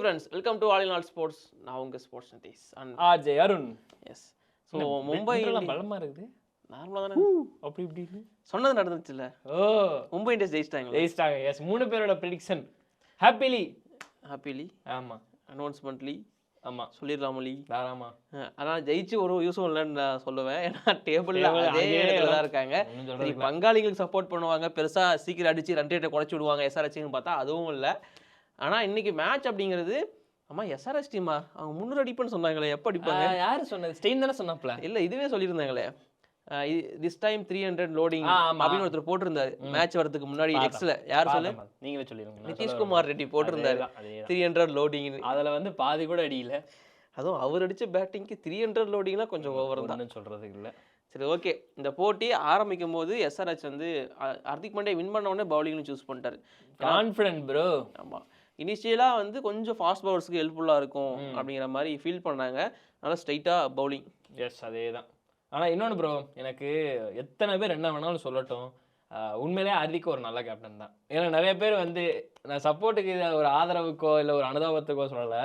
friends, welcome to All in All Sports. நான் உங்க sports Nitish and RJ Arun. Yes. So Mumbai பலமா இருக்குது. நார்மலா தானே அப்படி இப்படின்னு சொன்னது நடந்துச்சுல்ல. ஓ மும்பை இந்தியன்ஸ் ஜெயிச்சிட்டாங்க. எஸ் 3 பேரோட ப்ரெடிக்ஷன் ஹாப்பிலி ஆமா அனௌன்ஸ்மெண்ட்லி ஆமா சொல்லிடலாமலி தாராமா. ஆனால் ஜெயிச்சு ஒரு யூஸும் இல்லைன்னு நான் சொல்லுவேன். ஏன்னா டேபிளில் அதே இடத்துல தான் இருக்காங்க. சரி, பங்காளிகளுக்கு சப்போர்ட் பண்ணுவாங்க, பெருசாக சீக்கிரம் அடிச்சு ரன் ரேட்டை குறைச்சி விடுவாங்க எஸ்ஆர்ஹெச்னு பார்த்தா அதுவும் இல்லை. ஆனால் இன்னைக்கு மேட்ச் அப்படிங்கிறது ஆமா எஸ்ஆர்ஹெச் டீமா அவங்க 300 அடிப்புன்னு சொன்னாங்களே, எப்போ அடிப்பாங்க? யாரு சொன்னது? ஸ்டெயின் தானே சொன்னாப்ல. இல்லை இதுவே சொல்லியிருந்தாங்களே, திஸ் டைம் 300 லோடிங் அப்படின்னு ஒருத்தர் போட்டிருந்தாரு மேட்ச் வரதுக்கு முன்னாடி. எக்ஸ்ல யார் சொல்லு, நீங்களே சொல்லிருங்க. நிதிஷ்குமார் ரெட்டி போட்டிருந்தாரு 300 லோடிங். அதுல வந்து பாதி கூட அடியில. அதுவும் அவர் அடிச்ச பேட்டிங்க்கு 300 லோடிங்லாம் கொஞ்சம் ஓவர் தான் சொல்றதுக்கு இல்லை. சரி, ஓகே. இந்த போட்டி ஆரம்பிக்கும் போது எஸ்ஆர்ஹெச் வந்து ஹர்திக் பாண்டியா வின் பண்ண உடனே பவுலிங்னு சூஸ் பண்ணிட்டாரு. Confident bro. ஆமா, இனிஷியலாக வந்து கொஞ்சம் ஃபாஸ்ட் பவுலர்ஸ்க்கு ஹெல்ப்ஃபுல்லாக இருக்கும் அப்படிங்கிற மாதிரி ஃபீல் பண்ணாங்க. நல்லா ஸ்ட்ரைட்டாக பவுலிங். எஸ் அதே தான். ஆனால் இன்னொன்று ப்ரோ, எனக்கு எத்தனை பேர் என்ன வேணாலும் சொல்லட்டும், உண்மையிலே ஹர்திக் ஒரு நல்ல கேப்டன் தான். ஏன்னா நிறைய பேர் வந்து நான் சப்போர்ட்டுக்கு ஒரு ஆதரவுக்கோ இல்லை ஒரு அனுதாபத்துக்கோ சொல்லலை,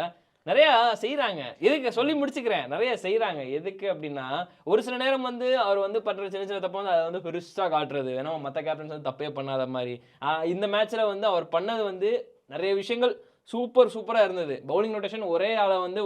நிறையா செய்கிறாங்க. எதுக்கு சொல்லி முடிச்சுக்கிறேன், நிறைய செய்கிறாங்க. எதுக்கு அப்படின்னா ஒரு சில நேரம் வந்து அவர் வந்து பண்ணுற சின்ன சின்ன தப்பை வந்து அதை வந்து பெருசாக காட்டுறது, ஏன்னா மற்ற கேப்டன்ஸ் வந்து தப்பே பண்ணாத மாதிரி. இந்த மேட்ச்சில் வந்து அவர் பண்ணது வந்து நிறைய விஷயங்கள் சூப்பராக இருந்தது. பவுலிங் ரொட்டேஷன் ஒரே ஆளை வந்து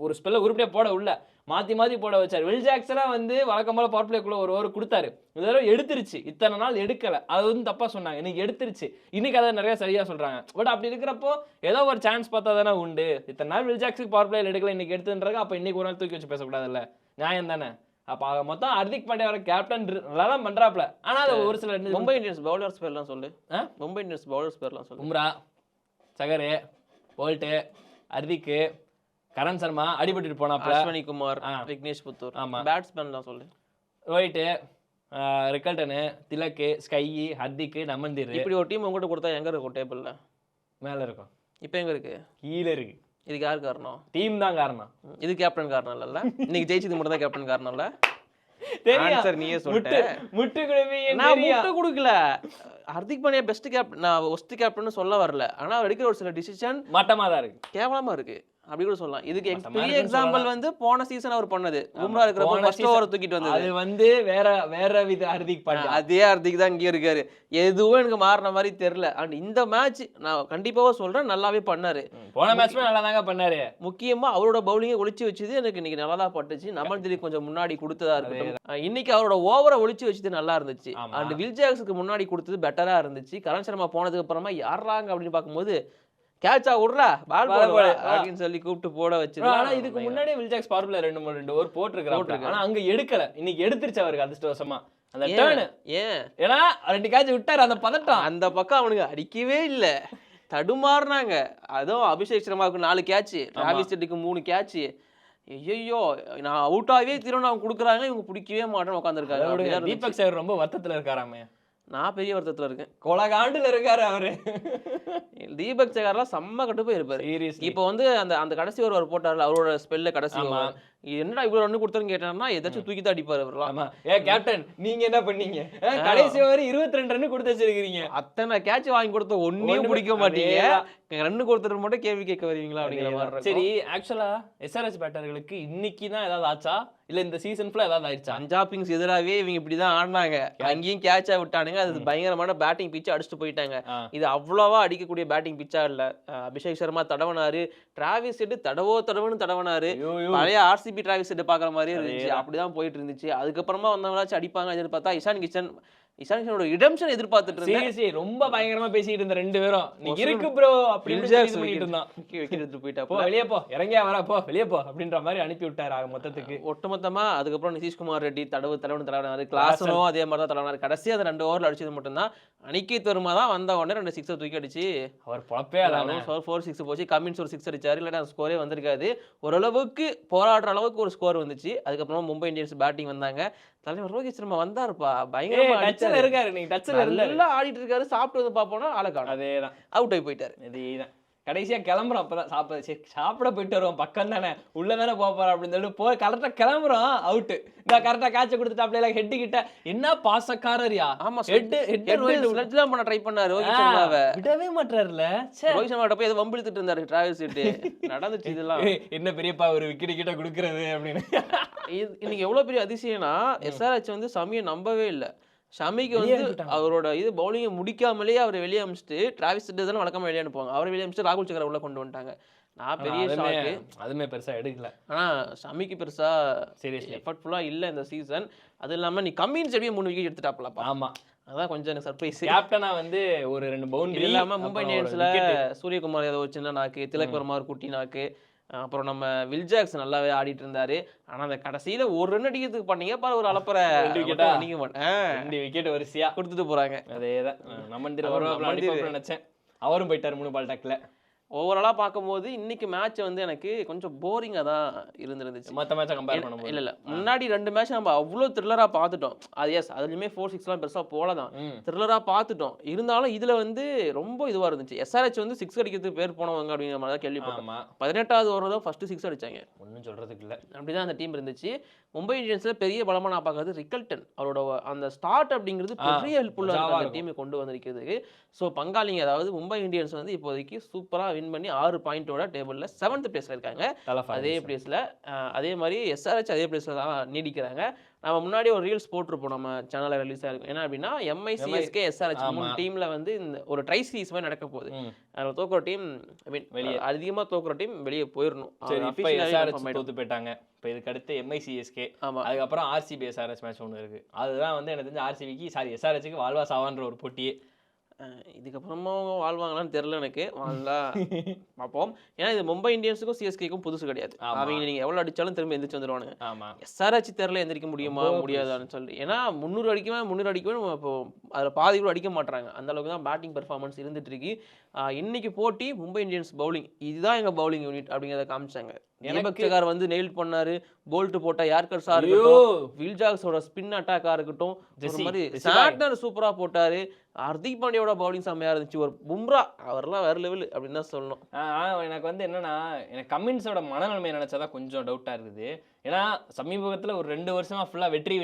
ஒரு ஸ்பெல்ல உருப்படியாக போட உள்ள மாற்றி போட வச்சார். வில் ஜாக்சனாக வந்து வழக்கம் போல பவர் பிளேக்குள்ள ஒரு ஓவர் கொடுத்தாரு. இந்த தடவை எடுத்துருச்சு, இத்தனை நாள் எடுக்கலை, அது வந்து தப்பாக சொன்னாங்க. இன்னைக்கு எடுத்துருச்சு, இன்னைக்கு அதை நிறைய சரியாக சொல்கிறாங்க. பட் அப்படி இருக்கிறப்போ ஏதோ ஒரு சான்ஸ் பார்த்தா தானே உண்டு. இத்தனை நாள் வில் ஜாக்ஸுக்கு பவர் பிளேயில் எடுக்கல, இன்னைக்கு எடுத்துன்றாங்க. அப்போ இன்னைக்கு ஒரு நாள் தூக்கி வச்சு பேசக்கூடாதுல்ல, நியாயம் தானே? அப்போ மொத்தம் ஹர்திக் பாண்டியா வர கேப்டன் நல்லா தான் பண்ணுறாப்ல. ஆனால் அது ஒரு சில மும்பை இந்தியன்ஸ் பவுலர்ஸ் பேர்லாம் சொல்லு. மும்பை இந்தியன்ஸ் பவுலர்ஸ் பேர்லாம் சொல்லு. பும்ரா, சகரு, போல்ட்டு, ஹர்திக்கு, கரண் சர்மா அடிபட்டு போனாப்ல, அஸ்வினி குமார், விக்னேஷ் புத்தூர். ஆமா, பேட்ஸ்மேன்லாம் சொல்லு. ரோஹிட்டு, ரிக்கல்டனு, திலக்கு, ஸ்கை, ஹர்திக்கு, நமந்தீர். இப்படி ஒரு டீம் உங்கள்கிட்ட கொடுத்தா எங்க இருக்கும் டேபிள்ல? மேல இருக்கும். இப்போ எங்க இருக்கு? கீழே இருக்கு. இதுக்கு யார் காரணம்? டீம் தான் காரணம். இது கேப்டன் காரணம் இல்லைல்ல. இன்னைக்கு ஜெயிச்சது மட்டும் தான் கேப்டன் காரணம் இல்ல. நீயே சொல்லிட்ட. முட்டு கொடுக்கல. ஹர்திக் பாண்டியா பெஸ்ட் கேப்டன், நான் ஒஸ்ட் கேப்டன் சொல்ல வரல. ஆனா அவர் எடுக்கிற ஒரு சில டிசிஷன் மட்டமா தான் இருக்கு, கேவலமா இருக்கு அப்படி கூட சொல்லலாம். இதுக்கு பெரிய எக்ஸாம்பிள் வந்து போன சீசன் அவர் பண்ணது. பும்ரா இருக்கிறப்ப ஃபர்ஸ்ட் ஓவர் தூக்கிட்டு வந்தது. அது வந்து வேற வித ஹர்திக் பாண்டியா. அதே ஹர்திக் தான் இங்கே இருக்காரு. எதுவும் எனக்கு மாறின மாதிரி தெரியல. அண்ட் இந்த மேட்ச் நான் கண்டிப்பாக சொல்றேன் நல்லாவே பண்ணாரு. போன மேட்ச்மே நல்லா தாங்க பண்ணாரு. முக்கியமா அவரோட பவுலிங்கை ஒளிச்சு வச்சது எனக்கு இன்னைக்கு நல்லா தான் பட்டுச்சு. நமன்திரி கொஞ்சம் முன்னாடி கொடுத்ததா இருக்கட்டும், இன்னைக்கு அவரோட ஓவரை ஒளிச்சு வச்சது நல்லா இருந்துச்சு. அண்ட் வில் ஜாக்ஸுக்கு முன்னாடி கொடுத்தது பெட்டரா இருந்துச்சு. கரண் சர்மா போனதுக்கு அப்புறமா யாராங்க அப்படின்னு பார்க்கும்போது கேட்சா விடுறா பால் போட அப்படின்னு சொல்லி கூப்பிட்டு போட வச்சு. ஆனா இதுக்கு முன்னாடியே Will Jacks power play 2 over போட்டிருக்காரு. ஆனா அங்க எடுக்கல, இன்னைக்கு எடுத்துருச்சு அவருக்கு அதிர்ஷ்டவசமா அந்த டர்ன். ஏன்னா 2 கேட்ச் விட்டாரு. அந்த பதட்டம் அந்த பக்கம் அவனுக்கு அடிக்கவே இல்லை, தடுமாறுனாங்க. அதுவும் அபிஷேக் சர்மாவுக்கு 4 கேட்ச், டிராவிஸ் ஹெட்டுக்கு 3 கேட்ச். ஐயோ நான் அவுட் ஆகவே திரும்ப அவங்க கொடுக்குறாங்க, இவங்க பிடிக்கவே மாட்டேன்னு உட்காந்துருக்காங்க. தீபக் சேகர் ரொம்ப வருத்தத்துல இருக்காராமே. நான் பெரிய வருத்தத்துல இருக்கேன். கொலகாண்டுல இருக்காரு அவரு. தீபக் சேகர்லாம் செம்ம கட்டு போய் இருப்பாரு. இப்போ வந்து அந்த கடைசி ஒரு போட்டார்ல, அவரோட ஸ்பெல்ல கடைசி என்னடா இவ்வளவு ரன் கொடுத்தாருன்னு கேட்டாருன்னா ஏதாச்சும் தூக்கி தான் அடிப்பாரு அவர்லாம். கேப்டன் நீங்க என்ன பண்ணீங்க, கடைசி ஓவர் 22 ரன் கொடுத்து வச்சிருக்கீங்க, அத்தனை கேட்ச் வாங்கி கொடுத்த ஒன்னையும் பிடிக்க மாட்டீங்க, ரன் கொடுத்துட்டு மட்டும் கேள்வி கேட்க வருவீங்களா அப்படிங்கிற மாதிரி. சரி, ஆக்சுவலா எஸ்ஆர்ஹெச் பேட்டர்களுக்கு இன்னைக்கு தான் ஏதாவது ஆச்சா இல்ல இந்த சீசன் ஃபுல்லா ஏதாவது ஆயிடுச்சா? பஞ்சாப் கிங்ஸ் எதிராகவே இவங்க இப்படிதான் ஆடினாங்க. அங்கேயும் கேட்சா விட்டானுங்க, அது பயங்கரமான பேட்டிங் பிச்சை அடிச்சுட்டு போயிட்டாங்க. இது அவ்வளவா அடிக்கக்கூடிய பேட்டிங் பிச்சா இல்ல. அபிஷேக் சர்மா தடவனாரு, டிராவிஸ் ஹெட் தடவுன்னு தடவனாரு. பழைய ஆர்சிபி டிராவிஸ் ஹெட் பாக்குற மாதிரியே இருந்துச்சு. அப்படிதான் போயிட்டு இருந்துச்சு. அதுக்கப்புறமா வந்தவங்களாச்சும் அடிப்பாங்க பார்த்தா இஷான் கிஷனோட ரிடம்ஷன் எதிர்பார்த்துட்டு இருந்தேன். ரொம்ப பயங்கரமா பேசிட்டு இருந்த 2 பேரும் நீங்க இருக்கு ப்ரோ அப்படின்னு சொல்லிட்டு இருந்தான். எடுத்து போயிட்டா, போ வெளியே போ, இறங்கியா வரா போ வெளியே போ அப்படின்ற மாதிரி அனுப்பி விட்டாரு மொத்தத்துக்கு ஒட்டுமொத்தமா. அதுக்கப்புறம் நிதிஷ்குமார் ரெட்டி தடவனாரு, கிளாஸனும் அதே மாதிரி தான் தடவனாரு. கடைசியா அந்த 2 ஓவர்ல அடிச்சது மட்டும்தான். அணிக்கேத் வர்மா தான் வந்த உடனே 2 6 தூக்கி அடிச்சு அவர் பொழப்பே 4-6 போச்சு. கமின்ஸ் ஒரு 6 அடிச்சாரு, இல்லைன்னா ஸ்கோரே வந்திருக்காது. ஓரளவுக்கு போராடுற அளவுக்கு ஒரு ஸ்கோர் வந்துச்சு. அதுக்கப்புறம் மும்பை இந்தியன்ஸ் பேட்டிங் வந்தாங்க. தலைவர் ரோஹித் சர்மா வந்தாருப்பா, பயங்கரமா டச்ல இருக்காரு. நீங்க டச்ல நல்லா ஆடிட்டு இருக்காரு. சாப்பிட்டு வந்து பாப்போம்னா ஆளை காணோம். அதேதான், அவுட் ஆகி போயிட்டாரு. இதேதான் கடைசியா கிளம்புறோம். அப்பதான் சாப்பிட போயிட்டு வருவோம், பக்கம் தானே, உள்ள தானே போறோம் அப்படின்னு சொல்லி போய் கரெக்டா கிளம்புறோம், அவுட். இந்த கரெக்டா கேட்ச கொடுத்துட்டு அப்படியே ஹெட் கிட்ட என்ன பாசக்காரரியா. ஆமா, ஹெட் ஸ்லெட்ஜ்லாம் பண்ண ட்ரை பண்ணாரு ரோஹித் சர்மாவை. விடவே மாட்டாருல. ரோஹித் சர்மா போய் ஏதோ வம்பிழுத்துட்டு இருந்தாரு டிராவல்ஸ் ஹெட். நடந்துச்சு இதெல்லாம். என்ன பெரியப்பா ஒரு விக்கெட் கிட்ட குடுக்குறது அப்படின்னு. இன்னைக்கு எவ்வளவு பெரிய அதிசயம்னா எஸ்ஆர்ஹெச் வந்து ஷமியை நம்பவே இல்லை. ஷமிக்கு வந்து அவரோட இது பவுலிங்கை முடிக்காமலே அவர் வெளியே அமிச்சிட்டு டிராவிஸ் ஹெட் தானே வழக்கமா வெளியே அனுப்புவாங்க, அவரை வெளியே அமிச்சிட்டு ராகுல் சக்கரை உள்ள கொண்டு வந்துட்டாங்க. நான் பெரிய ஷாக்கு. அதுமே பெருசா எடுக்கல. ஆனா ஷமிக்கு பெருசா சீரியஸ்லி எஃபர்ட்ஃபுல்லா இல்ல இந்த சீசன். அது இல்லாம நீ கம்மின்னு சொல்லி 3 விக்கெட் எடுத்துட்டாப்லப்பா. ஆமா, அதான் கொஞ்சம் எனக்கு சர்ப்ரைஸ். கேப்டனா வந்து ஒரு 2 பவுண்டரி இல்லாம மும்பை இந்தியன்ஸ்ல சூரியகுமார் யாதவ் ஒரு சின்ன நாக்கு, திலக் வர்மா ஒரு குட்டி நாக்கு, அப்புறம் நம்ம வில் ஜாக்ஸ் நல்லாவே ஆடிட்டு இருந்தாரு. ஆனா அந்த கடைசியில ஒரு ரன் அடிக்கிறதுக்கு பண்ணீங்க பாரு, ஒரு அலப்பற அடிக்க மாட்டேன். 2 விக்கெட் வரிசையா கொடுத்துட்டு போறாங்க. அதேதான் நினைச்சேன், அவரும் போயிட்டாரு 3 பால் டக்ல. ஓவராலாக பார்க்கும்போது இன்னைக்கு மேட்ச் வந்து எனக்கு கொஞ்சம் போரிங்காக தான் இருந்துருந்துச்சு மற்ற மேட்சை கம்பேர் பண்ணும்போது. இல்லை முன்னாடி 2 மேட்ச் நம்ம அவ்வளோ த்ரில்லராக பார்த்துட்டோம். அது எஸ் அதுலேயுமே 4-6 பெருசாக போல தான் த்ரில்லராக பார்த்துட்டோம். இருந்தாலும் இதில் வந்து ரொம்ப இதுவாக இருந்துச்சு. எஸ்ஆர்ஹெச் வந்து 6 அடிக்கிறதுக்கு பேர் போனவங்க அப்படிங்கிற மாதிரி தான் கேள்விப்பட்டோம். 18வது ஓவர் தான் ஃபர்ஸ்ட் 6 அடிச்சாங்க. ஒன்றும் சொல்றதுக்கு இல்லை, அப்படிதான் அந்த டீம் இருந்துச்சு. மும்பை இந்தியன்ஸில் பெரிய பலமாக நான் பார்க்கறது ரிக்கல்டன். அவரோட அந்த ஸ்டார்ட் அப்படிங்கிறது பெரிய ஹெல்ப்ஃபுல்லாக அந்த டீமை கொண்டு வந்திருக்கிறதுக்கு. ஸோ பங்காளிங்க அதாவது மும்பை இந்தியன்ஸ் வந்து இப்போதைக்கு சூப்பராக வின் பண்ணி 6 பாயிண்டோட டேபிளில் 7th பிளேஸில் இருக்காங்க. அதே பிளேஸில் அதே மாதிரி எஸ்ஆர்ஹெச் அதே பிளேஸில் தான் நீடிக்கிறாங்க. நம்ம முன்னாடி ஒரு ரீல்ஸ் போட்டிருப்போம், நம்ம சேனலில் ரிலீஸ் ஆயிருக்கும். என்ன அப்படின்னா எம்ஐசிஎஸ்கே எஸ்ஆர்ஹெச் 3 டீமில் வந்து இந்த ஒரு ட்ரை சீரீஸ் மாதிரி நடக்க போகுது. அதில் தோக்குற டீம் வெளியே அதிகமாக தோக்குற டீம் வெளியே போயிடணும். தோத்து போயிட்டாங்க. இப்போ இதுக்கு அடுத்து எம்ஐசிஎஸ்கே, அதுக்கப்புறம் ஆர்சிபி எஸ்ஆர்ஹெச் மேட்ச் ஒன்று இருக்கு. அதுதான் வந்து எனக்கு தெரிஞ்ச ஆர்சிபிக்கு எஸ்ஆர்ஹெச்சுக்கு வாழ்வா சாவான்ற ஒரு போட்டியே. இதுக்கப்புறமா வாழ்வாங்களான்னு தெரியல எனக்கு. வாழ்ந்தா பார்ப்போம். ஏன்னா இது மும்பை இந்தியன்ஸுக்கும் சிஎஸ்கேக்கும் புதுசு கிடையாது. அவங்க நீங்க எவ்வளவு அடிச்சாலும் திரும்ப எந்திரிச்சு வந்துருவானுங்க. எஸ்ஆர்ஹெச் தெரியல எந்திரிக்க முடியுமா முடியாதான்னு சொல்லி. ஏன்னா 300 அடிக்கவே இப்போ அதில் பாதி கூட அடிக்க மாட்டாங்க. அந்த அளவுக்கு தான் பேட்டிங் பெர்ஃபார்மன்ஸ் இருந்துட்டு இருக்கு. இன்னைக்கு போட்டி மும்பை இந்தியன்ஸ் பவுலிங், இதுதான் எங்க பவுலிங் யூனிட் அப்படிங்கிறத காமிச்சாங்க. தீபக் வந்து நெயில் பண்ணாரு, போல்ட் போட்ட யார்கர்ஸா இருக்கட்டும், வில் ஜாக்ஸோட ஸ்பின் அட்டாக்கா இருக்கட்டும், ஒரு மாதிரி சாட்னர் சூப்பரா போட்டாரு. ஹர்திக் பாண்டியோட பவுலிங் செம்மையா இருந்துச்சு. ஒரு பும்ரா அவர்லாம் வேற லெவல் அப்படின்னு தான் சொல்லணும். எனக்கு வந்து என்னன்னா, எனக்கு கமின்ஸோட மனநிலைமை நினைச்சாதான் கொஞ்சம் டவுட்டா இருக்குது. ஏன்னா சமீபத்துல ஒரு 2 வருஷமா ஃபுல்லா வெற்றி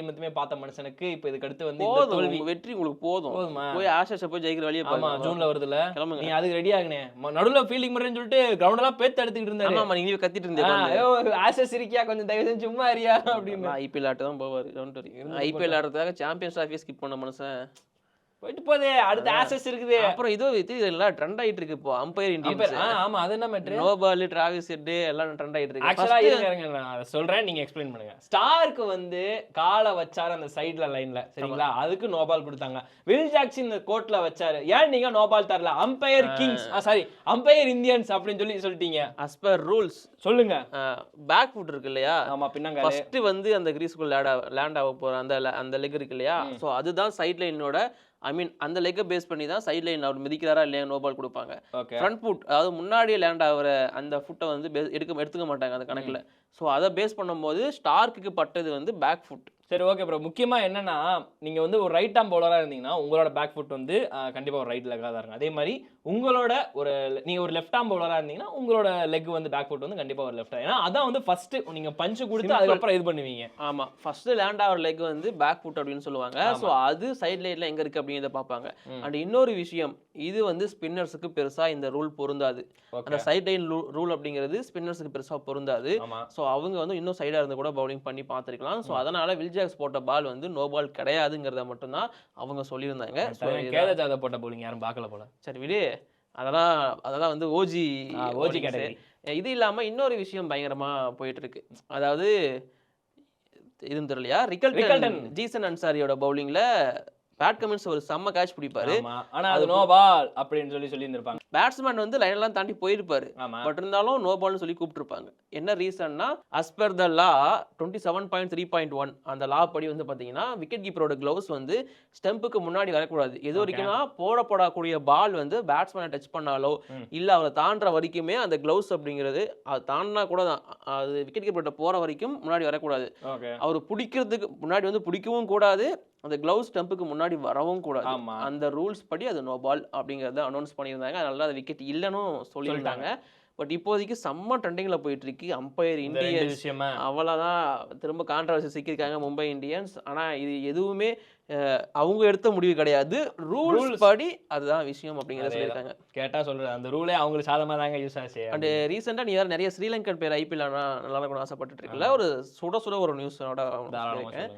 மட்டுமே பார்த்த மனுஷனுக்கு இப்ப இதுக்கு அடுத்து வந்து தோல்வி வெற்றி உங்களுக்கு போதும். போய் ஆஷாஷை போய் ஜெயிக்கிற வழியே ஆமா, ஜூன்ல வருதுல, நீ அதுக்கு ரெடி ஆகுனே. நடுவுல ஃபீல்டிங் பண்ணுறேன்னு சொல்லிட்டு கிரவுண்ட் எல்லாம் பேத்து எடுத்துக்கிட்டு இருந்தாரு. ஆமா, நீங்க கத்திட்டு இருந்தீங்க ஆஷஸ் இருக்கியா, கொஞ்சம் தயவு செஞ்சு சும்மா அறியா அப்படின்னு. ஐபிஎல் ஆட்டு தான் போவாரு. ஐபிஎல் ஆடுறதுக்காக சாம்பியன்ஸ் ட்ராஃபியை ஸ்கிப் பண்ண மனுஷன் போயிட்டு போதே. அடுத்த ஆசஸ் இருக்குது. அப்புறம் இதோ இது ட்ரெண்ட் ஆயிட்டு இருக்கு இப்போ அம்பையர் இந்தியன்ஸ். ஆமா, அது என்ன matter, no ball Travis Head எல்லாம் ட்ரெண்ட் ஆயிட்டு இருக்கு. ஆக்சுவலா இருங்க நான் அதை சொல்றேன், நீங்க எக்ஸ்பிளைன் பண்ணுங்க. ஸ்டார்க்கு வந்து காலை வச்சாரு அந்த சைடுல லைன்ல, சரிங்களா, அதுக்கு நோ பால் கொடுத்தாங்க. வில் ஜாக்சன் கோர்ட்ல வச்சாரு, ஏன் நீங்க நோ பால் தரல? Umpire Kings sorry umpire Indians அப்படின்னு சொல்லிட்டீங்க. as per rules சொல்லுங்க. பேக் ஃபுட் இருக்கு இல்லையா, ஆமா, பின்னாங்க ஃபர்ஸ்ட் வந்து அந்த கிரீஸ்க்குள்ள லேண்ட் ஆக போற அந்த லெக் இருக்கு இல்லையா, சோ அதுதான் சைட் லைனோட அந்த லெக்கை பேஸ் பண்ணி தான் சைட் லைன் அவர் மிதிக்கிறாரா இல்லையா நோ பால் கொடுப்பாங்க. ஃப்ரண்ட் ஃபுட் அதாவது முன்னாடியே லேண்ட் ஆகிற அந்த ஃபுட்டை வந்து எடுத்துக்க மாட்டாங்க அந்த கணக்கில். ஸோ அதை பேஸ் பண்ணும்போது ஸ்டார்க்கு பட்டது வந்து பேக் ஃபுட். சரி, ஓகே ப்ரோ. முக்கியமாக என்னன்னா, நீங்கள் வந்து ஒரு ரைட் ஆம் பவுலராக இருந்தீங்கன்னா உங்களோட பேக் ஃபுட் வந்து கண்டிப்பாக ஒரு ரைட் லெக்காக தான் இருக்கும். அதே மாதிரி உங்களோட நீங்கள் ஒரு லெஃப்ட் ஆம் பவுலராக இருந்தீங்கன்னா உங்களோட லெக் வந்து பேக் ஃபுட் வந்து கண்டிப்பாக ஒரு லெஃப்ட். ஏன்னா அதான் வந்து ஃபர்ஸ்ட் நீங்கள் பஞ்சு கொடுத்து அதுக்கப்புறம் இது பண்ணுவீங்க. ஆமாம், ஃபர்ஸ்ட் லேண்ட் ஆகிற லெக் வந்து பேக் ஃபுட் அப்படின்னு சொல்லுவாங்க. ஸோ அது சைட் லைனில் எங்கே இருக்குது அப்படிங்கிறத பார்ப்பாங்க. அண்ட் இன்னொரு விஷயம், இது வந்து ஸ்பின்னர்ஸுக்கு பெருசாக இந்த ரூல் பொருந்தாது. அந்த சைட் லைன் ரூல் அப்படிங்கிறது ஸ்பின்னர்ஸுக்கு பெருசாக பொருந்தாது. ஸோ அவங்க வந்து இன்னும் சைடாக இருந்து கூட பவுலிங் பண்ணி பார்த்துருக்கலாம். ஸோ அதனால வில் ஜாக்ஸ் போட்ட பால் வந்து நோ பால் கிடையாதுங்கிறத மட்டும்தான் அவங்க சொல்லியிருந்தாங்க. கேதஜாத போட்ட பவுலிங் யாரும் பார்க்கல போல. சரி விடு, அதெல்லாம் வந்து ஓஜி கேட்டகரி. இது இல்லாமல் இன்னொரு விஷயம் பயங்கரமா போயிட்டு இருக்கு. அதாவது இதுன்னு தெரியலையா, ரிக்கல்டன் ஜீசன் அன்சாரியோட பவுலிங்ல பேட் கமின்ஸ் ஒரு செம்ம கேட்ச் பிடிப்பாரு. ஆனா அது நோ பால் அப்படின்னு சொல்லி இருந்திருப்பாங்க. பேட்ஸ்மேன் வந்து லைன் எல்லாம் தாண்டி போயிருப்பாரு, பட் இருந்தாலும் நோ பால்னு சொல்லி கூப்பிட்டுருப்பாங்க. என்ன ரீசன்னா, as per the law 27.3.1 அந்த லா படி வந்து பாத்தீங்கன்னா விக்கெட் கீப்பரோட கிளவுஸ் வந்து ஸ்டெம்புக்கு முன்னாடி வரக்கூடாது. எது வரைக்கும்னா போடக்கூடிய பால் வந்து பேட்ஸ்மேனை டச் பண்ணாலோ இல்ல அவரை தாண்டுற வரைக்குமே அந்த கிளவுஸ் அப்படிங்கிறது அது தாண்டினா கூட தான், அது விக்கெட் கீப்பர்கிட்ட போற வரைக்கும் முன்னாடி வரக்கூடாது. அவர் பிடிக்கிறதுக்கு முன்னாடி வந்து பிடிக்கவும் கூடாது, அந்த கிளவுஸ் ஸ்டம்புக்கு முன்னாடி வரவும் கூடாது. ஆமா. அந்த ரூல்ஸ் படி அது நோ பால் அப்படிங்கிறத அனௌன்ஸ் பண்ணியிருந்தாங்க. அதனால அது விக்கெட் இல்லைன்னு சொல்லியிருந்தாங்க. பட் இப்போதைக்கு செம்ம ட்ரெண்டிங்கில் போயிட்டு இருக்கு. அம்பையர் இந்தியன்ஸ் விஷயமா அவ்வளோதான் திரும்ப கான்ட்ரவர்சி சிக்கியிருக்காங்க மும்பை இந்தியன்ஸ். ஆனால் இது எதுவுமே அவங்க எடுத்த முடிவு கிடையாது. ரூல்ஸ் படி அதுதான் விஷயம் அப்படிங்கிறத சொல்லியிருக்காங்க. கேட்டா சொல்றேன் அந்த ரூலே அவங்களுக்கு சாதமாக தாங்க யூஸ் ஆச்சு. அண்ட் ரீசெண்டாக நீ வேறு நிறைய ஸ்ரீலங்கன் பேர் ஐபிஎல் நல்லா இருக்கணும்னு ஆசைப்பட்டுட்டு இருக்குல்ல. ஒரு சுட ஒரு நியூஸோட இருக்கேன்.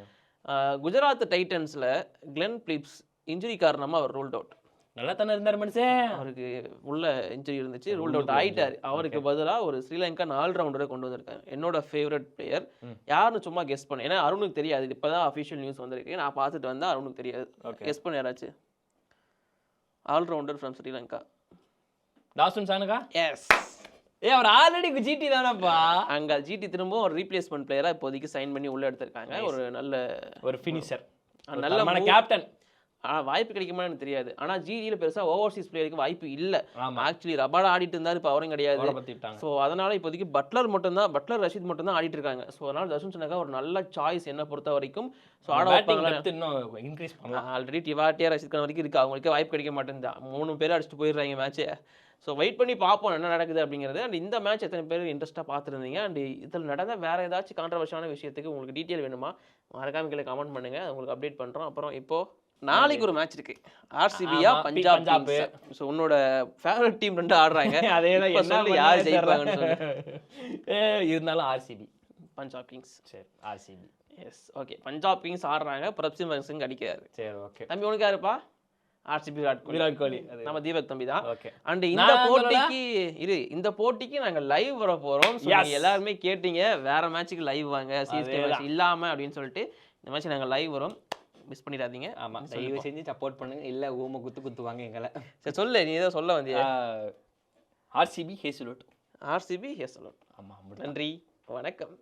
குஜராத் டைட்டன்ஸில் கிளென் பிலிப்ஸ் இன்ஜுரி காரணமாக அவர் ரூல்ட் அவுட். நல்லா தானே இருந்தார் மனுஷன். அவருக்கு உள்ள இன்ஜுரி இருந்துச்சு, ரூல்ட் அவுட் ஆயிட்டாரு. அவருக்கு பதிலாக ஒரு ஸ்ரீலங்கன் ஆல்ரவுண்டரை கொண்டு வந்திருக்காங்க. என்னோட ஃபேவரட் பிளேயர் யாருன்னு சும்மா கெஸ் பண்ணு. ஏன்னா அருணுக்கு தெரியாது, இப்போதான் அஃபிஷியல் நியூஸ் வந்திருக்கு. நான் பார்த்துட்டு வந்தா அருணுக்கு தெரியாது. கெஸ் பண்ண யாராச்சும். Allrounder from Sri Lanka. Dasun Shanaka? Yes. அவர் ஆல்ரெடி ஜிடி தானப்பா. அங்க ஜிடி திரும்பவும் ஒரு ரீப்ளேஸ்மெண்ட் பிளேயரா இப்போதைக்கு சைன் பண்ணி உள்ள எடுத்திருக்காங்க. ஒரு நல்ல ஒரு ஃபினிஷர், நல்ல கேப்டன். ஆனால் வாய்ப்பு கிடைக்குமா எனக்கு தெரியாது. ஆனால் ஜிடியில் பெருசாக ஓவர்சீஸ் பிளேயருக்கு வாய்ப்பு இல்லை. ஆக்சுவலி ரபாடா ஆடிட்டு இருந்தார், இப்போ அவரும் கிடையாது. ஸோ அதனால இப்போதைக்கு பட்லர் ரஷீத் மட்டும் தான் ஆடிட்டு இருக்காங்க. ஸோ அதனால தர்ஷன் சனகா ஒரு நல்ல சாய்ஸ் என்ன பொறுத்த வரைக்கும். ஸோ ஆட ஆல்ரெடி டிவாட்டியா ரஷீத் கான் வரைக்கும் இருக்கு, அவங்களுக்கு வாய்ப்பு கிடைக்க மாட்டேங்குது. 3 பேர் அடிச்சுட்டு போயிடுறாங்க மேட்சை. ஸோ வெயிட் பண்ணி பார்ப்போம் என்ன நடக்குது அப்படிங்கிறது. அண்ட் இந்த மேட்ச் எத்தனை பேர் இன்ட்ரெஸ்ட்டாக பார்த்துருந்தீங்க, அண்ட் இதில் நடந்த வேற ஏதாச்சும் கான்ட்ரவர்ஷியான விஷயத்துக்கு உங்களுக்கு டீட்டெயில் வேணுமா மறக்காம கீழே கமெண்ட் பண்ணுங்க, உங்களுக்கு அப்டேட் பண்ணுறோம். அப்புறம் இப்போ நாளைக்கு ஒரு மேட்ச் இருக்கு, ஆர்சிபியா பஞ்சாப். ஸோ உன்னோட ஃபேவரட் டீம் 2 ஆடுறாங்க. அதேதான் யார் ஜெயிப்பாங்கன்னு சொல்லி இருந்தாலும் ஆர்சிபி பஞ்சாப் கிங்ஸ். சரி RCB. S okay, Punjab Kings ஆடுறாங்க, பிரப்சிம் சிங் அடிக்கிறாரு. சரி ஓகே. தம்பி உனக்கு யாருப்பா? ஆர்சிபி விராட் கோலி. நம்ம தீபக் தம்பி தான். அண்ட் இந்த போட்டிக்கு நாங்க லைவ் வர போறோம். எல்லாருமே கேட்டீங்க வேற மேட்சுக்கு லைவ் வாங்க, சிஎஸ்கே மேட்ச் இல்லாம அப்படின்னு சொல்லிட்டு. இந்த மேட்ச் நாங்க லைவ் வரோம், மிஸ் பண்ணிடாதீங்க. ஆமா, தயவு செஞ்சு சப்போர்ட் பண்ணுங்க. இல்ல ஊம குத்துவாங்க எங்களை. சரி சொல்லு, நீ ஏதோ சொல்ல வந்தியா? ஆர்சிபி ஹேசலோட். ஆர்சிபி ஹேசலோட். ஆமா, நன்றி, வணக்கம்.